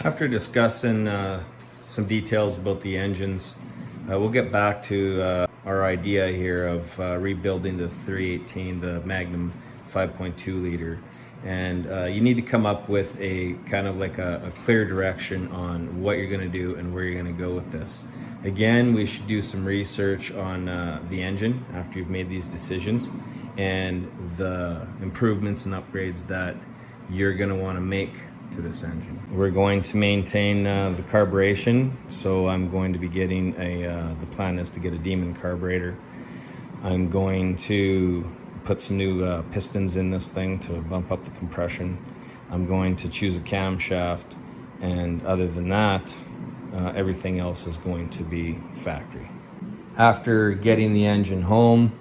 After discussing some details about the engines, we'll get back to our idea here of rebuilding the 318, the Magnum 5.2 liter. And you need to come up with a kind of like a clear direction on what you're going to do and where you're going to go with this. Again, we should do some research on the engine after you've made these decisions and the improvements and upgrades that you're going to want to make to this engine. We're going to maintain the carburation, so I'm going to be getting the plan is to get a Demon carburetor. I'm going to put some new pistons in this thing to bump up the compression. I'm going to choose a camshaft, and other than that, everything else is going to be factory. After getting the engine home,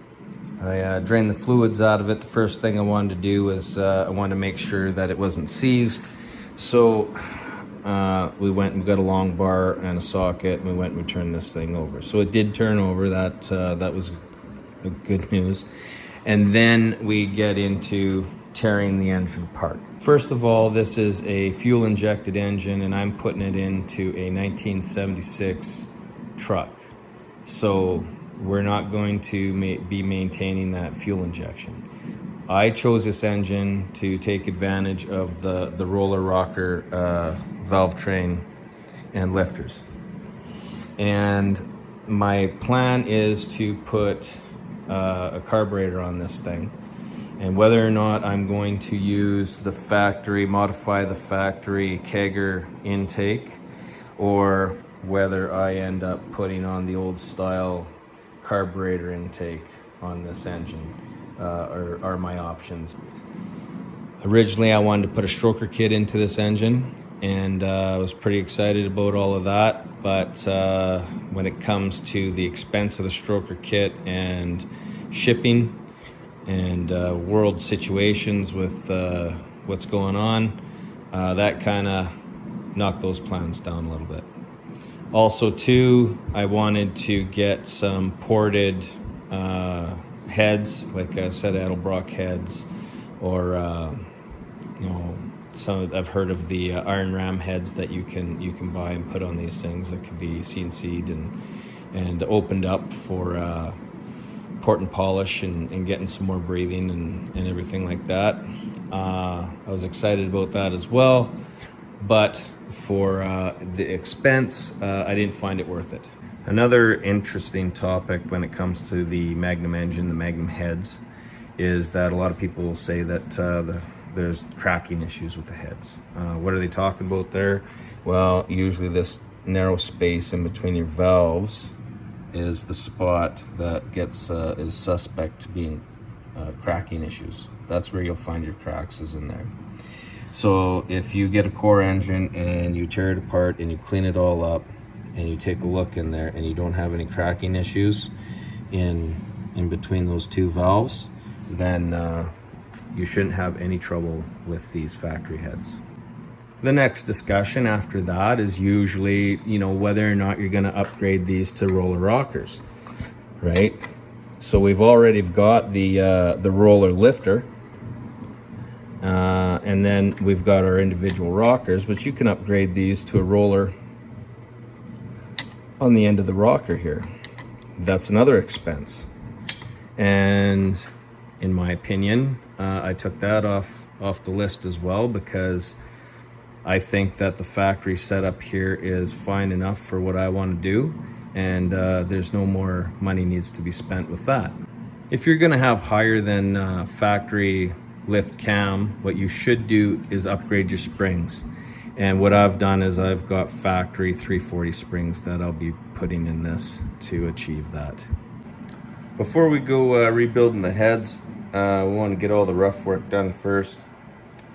I drained the fluids out of it. The first thing I wanted to do was I wanted to make sure that it wasn't seized. So we went and got a long bar and a socket, and we went and we turned this thing over. So it did turn over. That was good news. And then we get into tearing the engine apart. First of all, this is a fuel injected engine, and I'm putting it into a 1976 truck. So we're not going to be maintaining that fuel injection. I chose this engine to take advantage of the roller rocker valve train and lifters. And my plan is to put a carburetor on this thing. And whether or not I'm going to use modify the factory kegger intake, or whether I end up putting on the old style carburetor intake on this engine are my options. Originally, I wanted to put a stroker kit into this engine, and I was pretty excited about all of that, but when it comes to the expense of the stroker kit and shipping and world situations with what's going on, that kind of knocked those plans down a little bit. Also too, I wanted to get some ported heads, like I said, Edelbrock heads, or I've heard of the iron ram heads that you can buy and put on these things that can be CNC'd and opened up for port and polish and getting some more breathing and everything like that. I was excited about that as well, but for the expense, I didn't find it worth it. Another interesting topic when it comes to the Magnum engine, the Magnum heads, is that a lot of people will say that there's cracking issues with the heads. What are they talking about there? Well, usually this narrow space in between your valves is the spot that is suspect to being cracking issues. That's where you'll find your cracks, is in there. So if you get a core engine and you tear it apart and you clean it all up and you take a look in there and you don't have any cracking issues in between those two valves, then you shouldn't have any trouble with these factory heads. The next discussion after that is usually, whether or not you're going to upgrade these to roller rockers, right? So we've already got the roller lifter, and then we've got our individual rockers, but you can upgrade these to a roller on the end of the rocker here. That's another expense. And in my opinion, I took that off the list as well, because I think that the factory setup here is fine enough for what I want to do, and there's no more money needs to be spent with that. If you're going to have higher than factory lift cam, what you should do is upgrade your springs. And what I've done is I've got factory 340 springs that I'll be putting in this to achieve that. Before we go rebuilding the heads, we want to get all the rough work done first.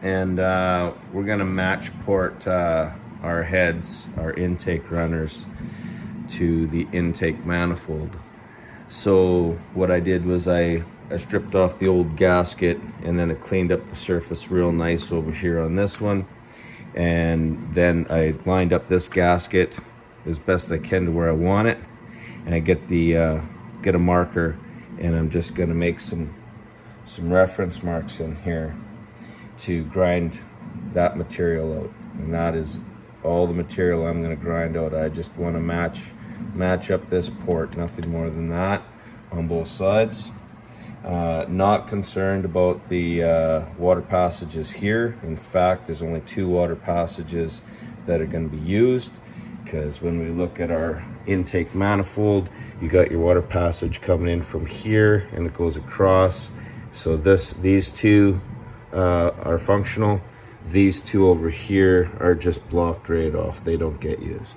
And we're going to match port our heads, our intake runners, to the intake manifold. So what I did was I stripped off the old gasket, and then I cleaned up the surface real nice over here on this one. And then I lined up this gasket as best I can to where I want it. And I get a marker, and I'm just going to make some reference marks in here to grind that material out. And that is all the material I'm going to grind out. I just want to match up this port, nothing more than that, on both sides. Not concerned about the water passages here. In fact, there's only 2 water passages that are going to be used, because when we look at our intake manifold, you got your water passage coming in from here and it goes across. So these 2 are functional. These 2 over here are just blocked right off. They don't get used.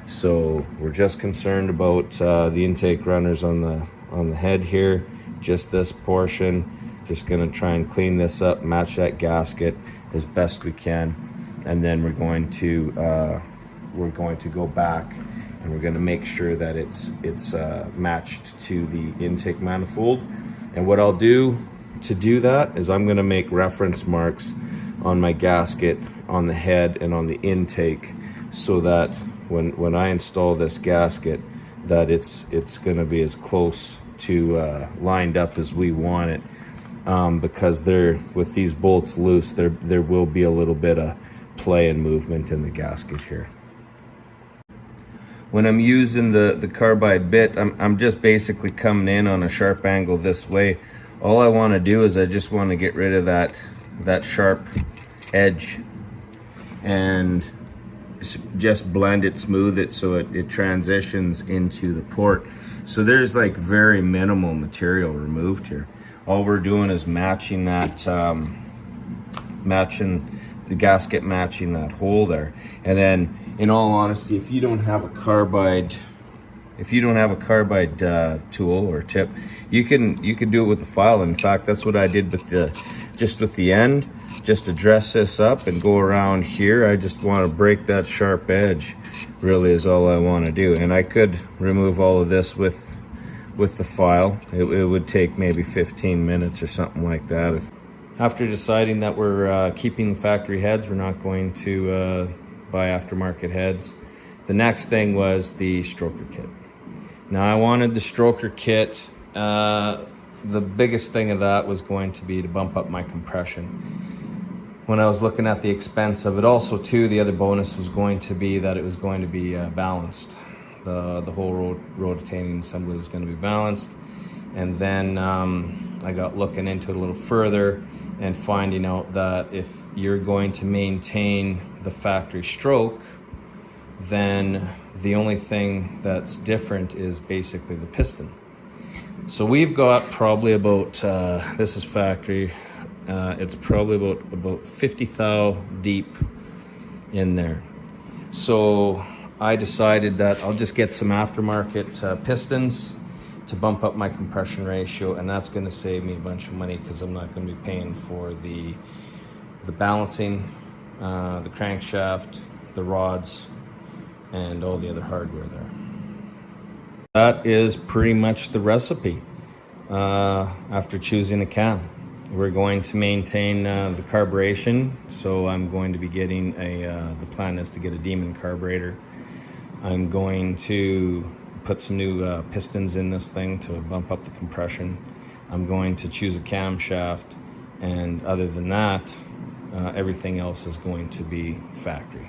So we're just concerned about the intake runners on the head here. Just this portion. Just gonna try and clean this up, match that gasket as best we can, and then we're going to go back and we're going to make sure that it's matched to the intake manifold. And what I'll do to do that is I'm going to make reference marks on my gasket, on the head and on the intake, so that when I install this gasket, that it's going to be as close to lined up as we want it, because with these bolts loose, there will be a little bit of play and movement in the gasket here. When I'm using the carbide bit, I'm just basically coming in on a sharp angle this way. All I want to do is I just want to get rid of that sharp edge and just blend it, smooth it, so it transitions into the port. So there's like very minimal material removed here. All we're doing is matching that, matching the gasket, matching that hole there. And then, in all honesty, if you don't have a carbide tool or tip, you can do it with the file. In fact, that's what I did with the end. Just to dress this up and go around here, I just want to break that sharp edge, really, is all I want to do. And I could remove all of this with the file. It would take maybe 15 minutes or something like that. After deciding that we're keeping the factory heads, we're not going to buy aftermarket heads, the next thing was the stroker kit. Now, I wanted the stroker kit. The biggest thing of that was going to be to bump up my compression. When I was looking at the expense of it, also too, the other bonus was going to be that it was going to be balanced. The whole rotating assembly was going to be balanced. And then I got looking into it a little further and finding out that if you're going to maintain the factory stroke, then the only thing that's different is basically the piston. So we've got probably about, this is factory, it's probably about 50 thou deep in there. So I decided that I'll just get some aftermarket pistons to bump up my compression ratio, and that's going to save me a bunch of money, because I'm not going to be paying for the balancing, the crankshaft, the rods, and all the other hardware there. That is pretty much the recipe. After choosing a cam, we're going to maintain the carburation, so I'm going to be getting the plan is to get a Demon carburetor. I'm going to put some new pistons in this thing to bump up the compression. I'm going to choose a camshaft, and other than that, everything else is going to be factory.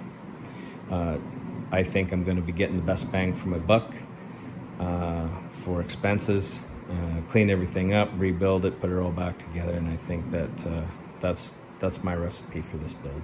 I think I'm going to be getting the best bang for my buck for expenses. Clean everything up, rebuild it, put it all back together, and I think that that's my recipe for this build.